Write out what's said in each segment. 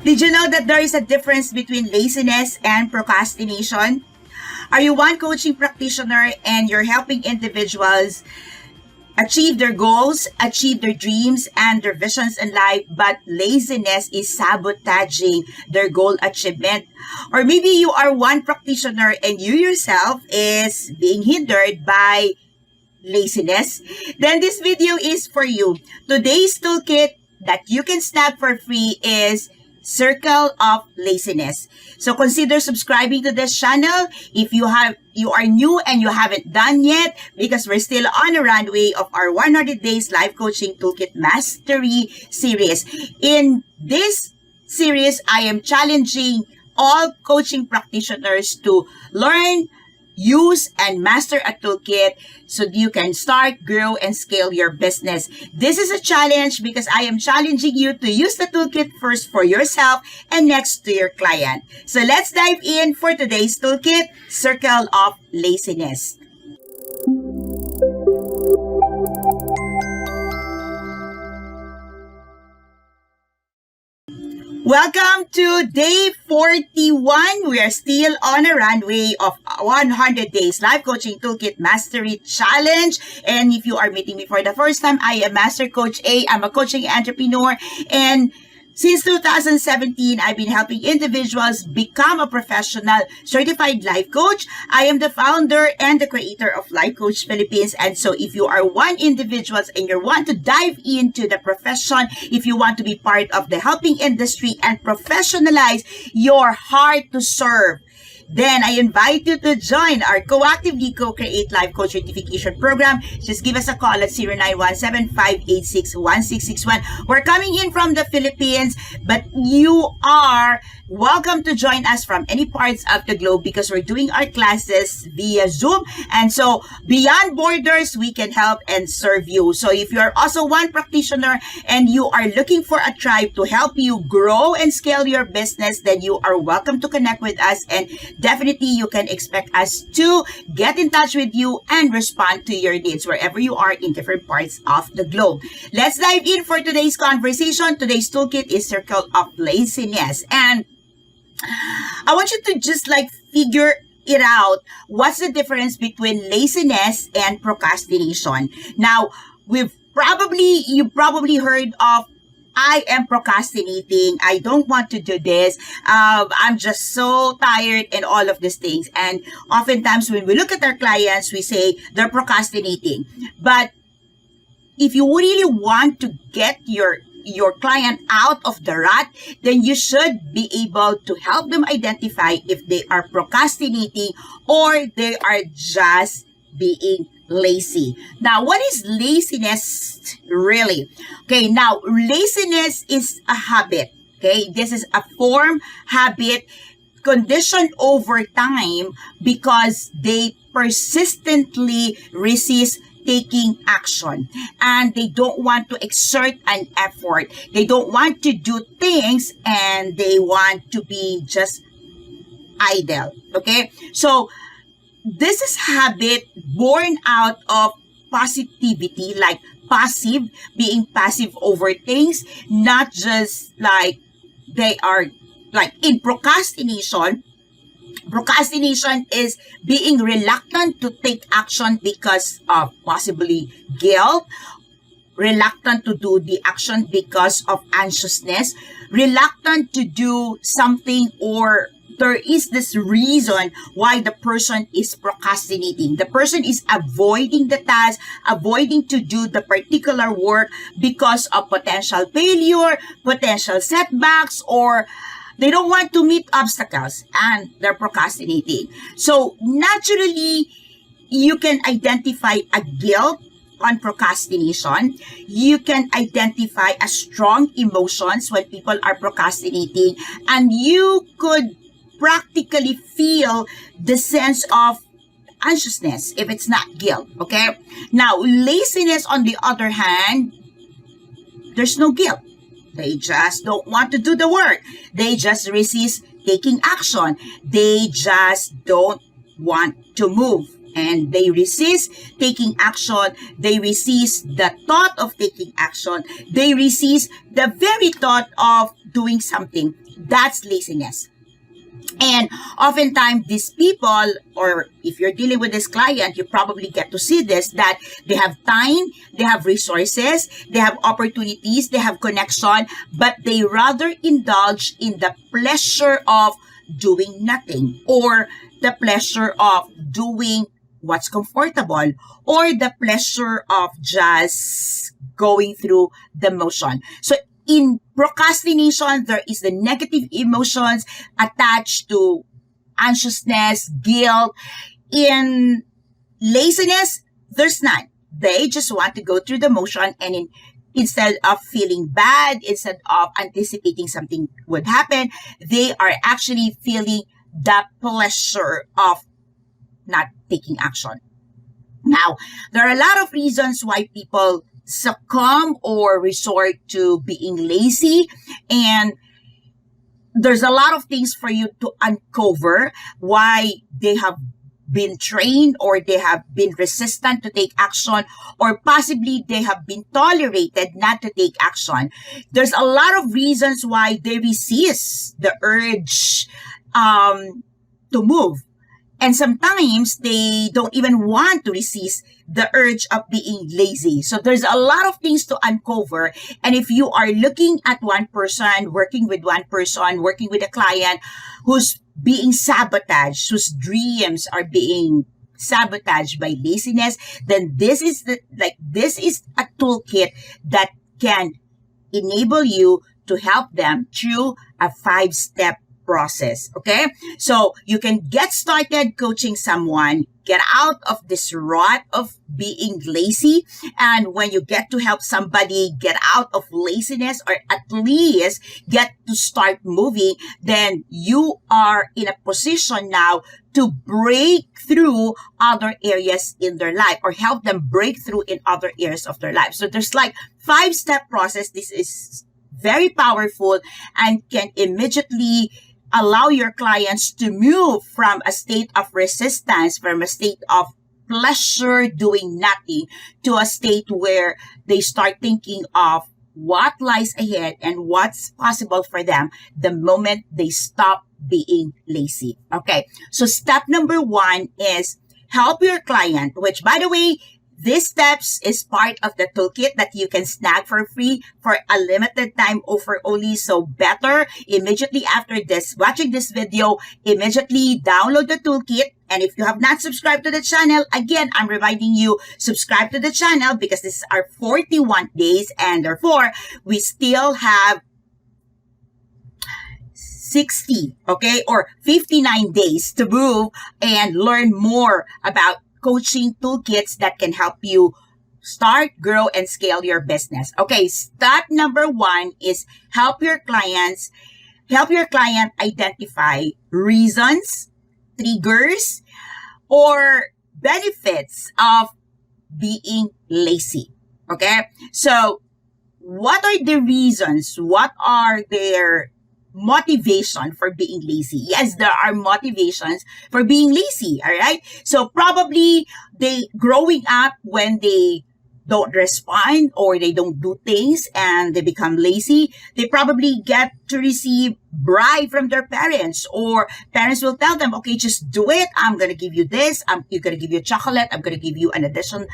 Did you know that there is a difference between laziness and procrastination? Are you one coaching practitioner and you're helping individuals achieve their goals, achieve their dreams and their visions in life, but laziness is sabotaging their goal achievement? Or maybe you are one practitioner and you yourself is being hindered by laziness? Then this video is for you. Today's toolkit that you can snap for free is Circle of Laziness. So consider subscribing to this channel if you are new and you haven't done yet, because we're still on a runway of our 100 Days Life Coaching Toolkit Mastery series. In this series, I am challenging all coaching practitioners to learn, use, and master a toolkit so you can start, grow, and scale your business. This is a challenge because I am challenging you to use the toolkit first for yourself and next to your client. So let's dive in for today's toolkit, Circle of Laziness. Welcome to day 41. We are still on a runway of 100 Days Life Coaching Toolkit Mastery Challenge. And if you are meeting me for the first time, I am Master Coach A. I'm a coaching entrepreneur. And since 2017, I've been helping individuals become a professional certified life coach. I am the founder and the creator of Life Coach Philippines. And so if you are one individual and you want to dive into the profession, if you want to be part of the helping industry and professionalize your heart to serve, then I invite you to join our co-actively co-create life coach certification program. Just give us a call at 0917-586-1661. We're coming in from the Philippines, but you are welcome to join us from any parts of the globe because we're doing our classes via Zoom. And so beyond borders, we can help and serve you. So if you're also one practitioner and you are looking for a tribe to help you grow and scale your business, then you are welcome to connect with us, and definitely you can expect us to get in touch with you and respond to your needs wherever you are in different parts of the globe. Let's dive in for today's conversation. Today's toolkit is Circle of Laziness. And I want you to just figure it out. What's the difference between laziness and procrastination? Now, you probably heard of, I am procrastinating. I don't want to do this. I'm just so tired and all of these things. And oftentimes when we look at our clients, we say they're procrastinating. But if you really want to get your client out of the rut, then you should be able to help them identify if they are procrastinating or they are just being lazy. Now, what is laziness really? Okay, now laziness is a habit. Okay, this is a form habit conditioned over time because they persistently resist taking action, and they don't want to exert an effort. They don't want to do things, and they want to be just idle. Okay, so this is habit born out of positivity, like passive, being passive over things, not just they are in procrastination. Procrastination is being reluctant to take action because of possibly guilt, reluctant to do the action because of anxiousness, reluctant to do something, or there is this reason why the person is procrastinating. The person is avoiding the task, avoiding to do the particular work because of potential failure, potential setbacks, or they don't want to meet obstacles and they're procrastinating. So naturally, you can identify a guilt on procrastination. You can identify a strong emotions when people are procrastinating, and you could practically feel the sense of anxiousness if it's not guilt. Okay? Now, laziness on the other hand, there's no guilt. They just don't want to do the work. They just resist taking action. They just don't want to move. And they resist taking action. They resist the thought of taking action. They resist the very thought of doing something. That's laziness. And oftentimes these people, or if you're dealing with this client, you probably get to see this, that they have time, they have resources, they have opportunities, they have connection, but they rather indulge in the pleasure of doing nothing, or the pleasure of doing what's comfortable, or the pleasure of just going through the motion. So in procrastination, there is the negative emotions attached to anxiousness, guilt. In laziness, there's none. They just want to go through the motion, and instead of feeling bad, instead of anticipating something would happen, they are actually feeling the pleasure of not taking action. Now, there are a lot of reasons why people succumb or resort to being lazy, and there's a lot of things for you to uncover why they have been trained, or they have been resistant to take action, or possibly they have been tolerated not to take action. There's a lot of reasons why they resist the urge to move. And sometimes they don't even want to resist the urge of being lazy. So there's a lot of things to uncover. And if you are looking at one person, working with one person, working with a client who's being sabotaged, whose dreams are being sabotaged by laziness, then this is a toolkit that can enable you to help them through a 5-step process. Okay, so you can get started coaching someone, get out of this rut of being lazy, and when you get to help somebody get out of laziness, or at least get to start moving, then you are in a position now to break through other areas in their life, or help them break through in other areas of their life. So there's like 5-step process. This is very powerful and can immediately allow your clients to move from a state of resistance, from a state of pleasure doing nothing, to a state where they start thinking of what lies ahead and what's possible for them the moment they stop being lazy. Okay, so step number 1 is help your client, which, by the way, this steps is part of the toolkit that you can snag for free for a limited time offer only. So better immediately after this, watching this video, immediately download the toolkit. And if you have not subscribed to the channel, again, I'm reminding you, subscribe to the channel, because this is our 41 days, and therefore we still have 60, okay, or 59 days to move and learn more about coaching toolkits that can help you start, grow, and scale your business. Okay, step number 1 is help your client identify reasons, triggers, or benefits of being lazy. Okay, so what are the reasons? What are their motivation for being lazy? Yes, there are motivations for being lazy. All right. So probably they growing up, when they don't respond or they don't do things and they become lazy, they probably get to receive bribe from their parents, or parents will tell them, okay, just do it. I'm going to give you this. I'm going to give you chocolate. I'm going to give you an additional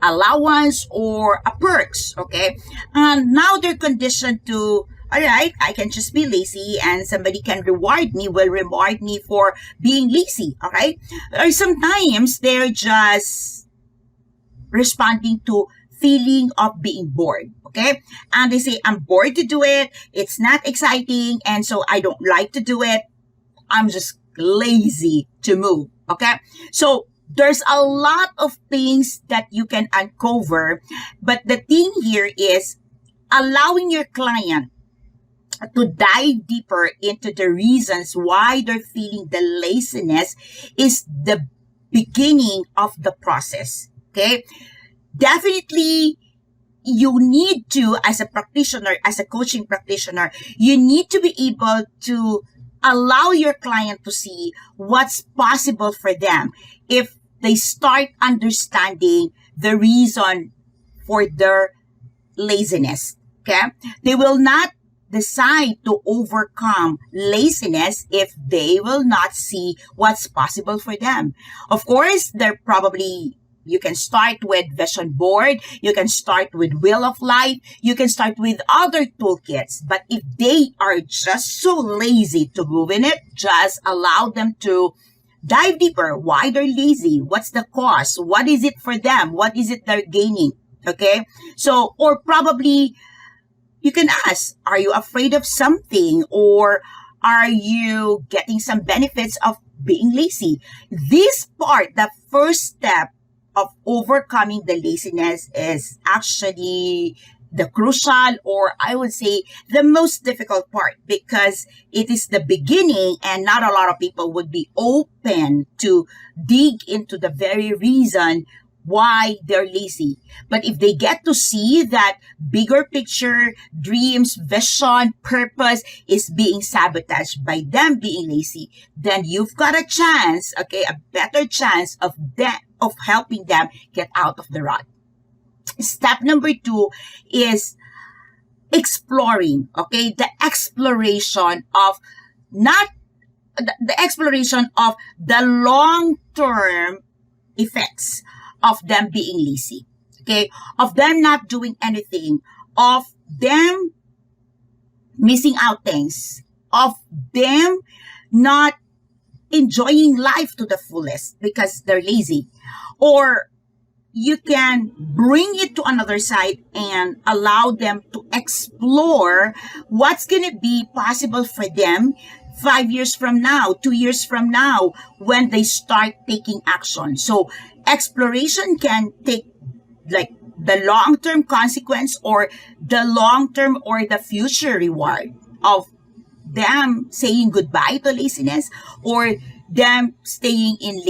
allowance or a perks. Okay. And now they're conditioned to, all right, I can just be lazy and somebody will reward me for being lazy, all right? Or sometimes they're just responding to feeling of being bored, okay? And they say, I'm bored to do it. It's not exciting, and so I don't like to do it. I'm just lazy to move, okay? So there's a lot of things that you can uncover, but the thing here is allowing your client to dive deeper into the reasons why they're feeling the laziness is the beginning of the process. Okay? Definitely, you need to, as a practitioner, as a coaching practitioner, you need to be able to allow your client to see what's possible for them if they start understanding the reason for their laziness. Okay? They will not decide to overcome laziness if they will not see what's possible for them. Of course, you can start with vision board, you can start with wheel of life, you can start with other toolkits. But if they are just so lazy to move in it, just allow them to dive deeper. Why they're lazy? What's the cause? What is it for them? What is it they're gaining? Okay? So, or probably you can ask, are you afraid of something? Or are you getting some benefits of being lazy? This part, the first step of overcoming the laziness, is actually the crucial, or I would say the most difficult part, because it is the beginning and not a lot of people would be open to dig into the very reason why they're lazy. But if they get to see that bigger picture, dreams, vision, purpose is being sabotaged by them being lazy, then you've got a chance, okay, a better chance of helping them get out of the rut. Step number 2 is exploring, okay, the exploration of the long-term effects of them being lazy, okay, of them not doing anything, of them missing out things, of them not enjoying life to the fullest because they're lazy. Or you can bring it to another side and allow them to explore what's going to be possible for them 5 years from now, 2 years from now, when they start taking action. So exploration can take like the long-term consequence or the long-term or the future reward of them saying goodbye to laziness or them staying in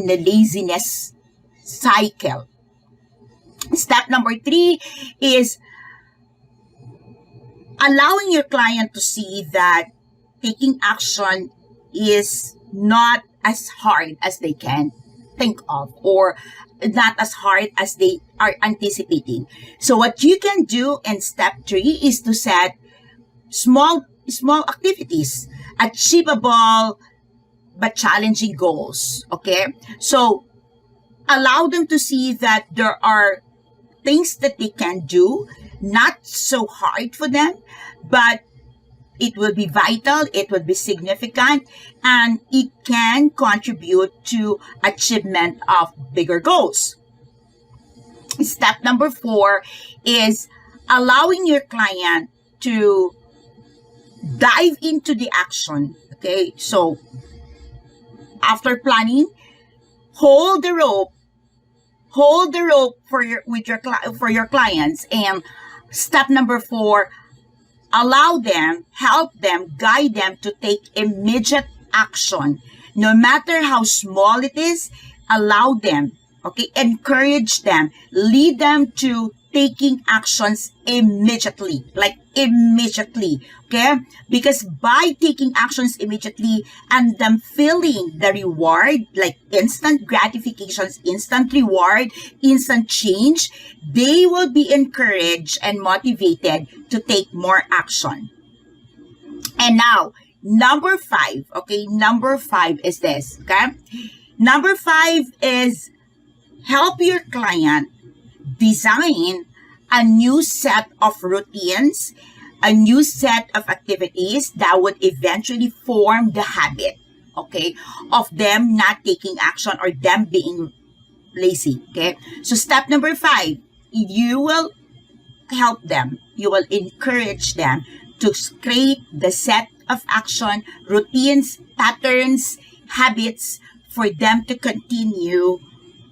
the laziness cycle. Step number 3 is allowing your client to see that taking action is not as hard as they can think of, or not as hard as they are anticipating. So what you can do in step 3 is to set small activities, achievable but challenging goals. Okay, so allow them to see that there are things that they can do, not so hard for them, but it will be vital, it will be significant, and it can contribute to achievement of bigger goals. Step number 4 is allowing your client to dive into the action. Okay, so after planning, hold the rope for your clients. And step number 4, help them, guide them to take immediate action. No matter how small it is, allow them, okay, encourage them, lead them to taking actions immediately, okay? Because by taking actions immediately and them feeling the reward, like instant gratifications, instant reward, instant change, they will be encouraged and motivated to take more action. And now, number 5, okay? Number 5 is this, okay? Number 5 is help your client design a new set of routines, a new set of activities that would eventually form the habit, okay, of them not taking action or them being lazy, okay? So step number 5, you will help them, you will encourage them to create the set of action, routines, patterns, habits for them to continue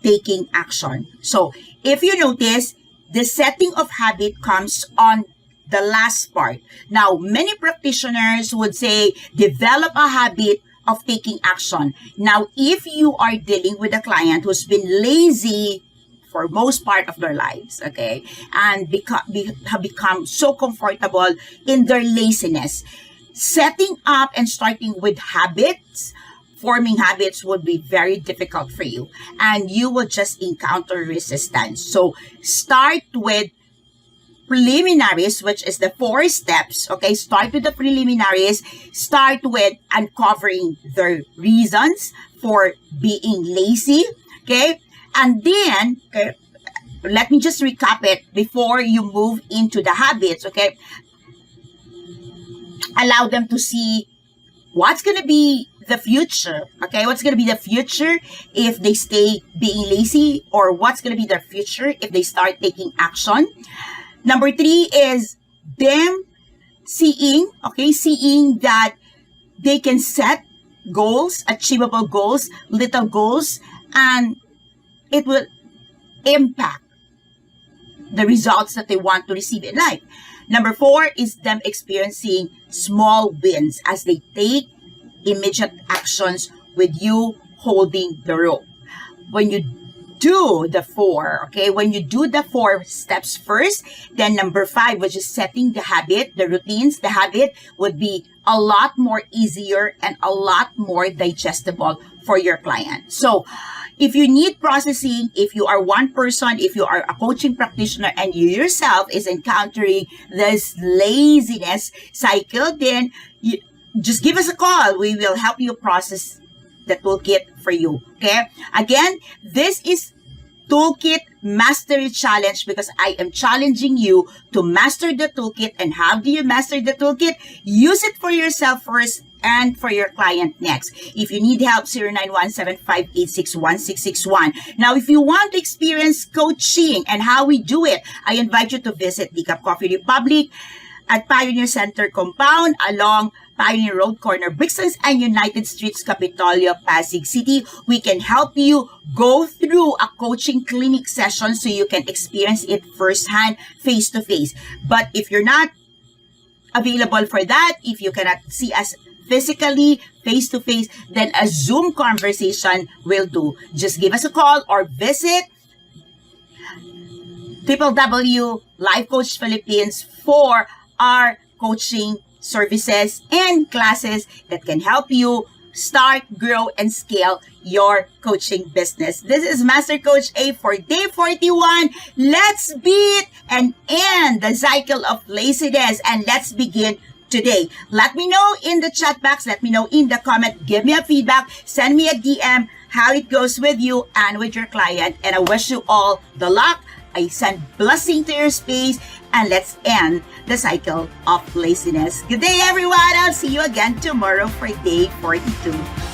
taking action. So if you notice, the setting of habit comes on the last part. Now, many practitioners would say, develop a habit of taking action. Now, if you are dealing with a client who's been lazy for most part of their lives, okay, and have become so comfortable in their laziness, setting up and starting with habits, forming habits would be very difficult for you, and you will just encounter resistance. So start with preliminaries, which is the 4 steps. Okay, start with the preliminaries. Start with uncovering the reasons for being lazy. Okay, and then, okay, let me just recap it before you move into the habits. Okay, allow them to see what's going to be the future. Okay, what's going to be the future if they stay being lazy, or what's going to be their future if they start taking action. Number 3 is them seeing that they can set goals, achievable goals, little goals, and it will impact the results that they want to receive in life. Number 4 is them experiencing small wins as they take immediate actions with you holding the rope. When you do the 4, okay, when you do the 4 steps first, then number 5, which is setting the habit, the routines, the habit would be a lot more easier and a lot more digestible for your client. So if you need processing, if you are one person, if you are a coaching practitioner and you yourself is encountering this laziness cycle, then you just give us a call. We will help you process the toolkit for you. Okay? Again, this is Toolkit Mastery Challenge because I am challenging you to master the toolkit. And how do you master the toolkit? Use it for yourself first and for your client next. If you need help, 0917-586-1661. Now, if you want to experience coaching and how we do it, I invite you to visit the Cup Coffee Republic at Pioneer Center Compound along Pioneer Road Corner, Brixtons and United Streets, Capitolio, Pasig City. We can help you go through a coaching clinic session so you can experience it firsthand, face-to-face. But if you're not available for that, if you cannot see us physically, face-to-face, then a Zoom conversation will do. Just give us a call or visit Life Coach Philippines for our coaching services and classes that can help you start, grow, and scale your coaching business. This is Master Coach A for day 41. Let's beat and end the cycle of laziness, and let's begin today. Let me know in the chat box. Let me know in the comment. Give me a feedback. Send me a DM how it goes with you and with your client. And I wish you all the luck. I send blessing to your space, and let's end the cycle of laziness. Good day, everyone. I'll see you again tomorrow for day 42.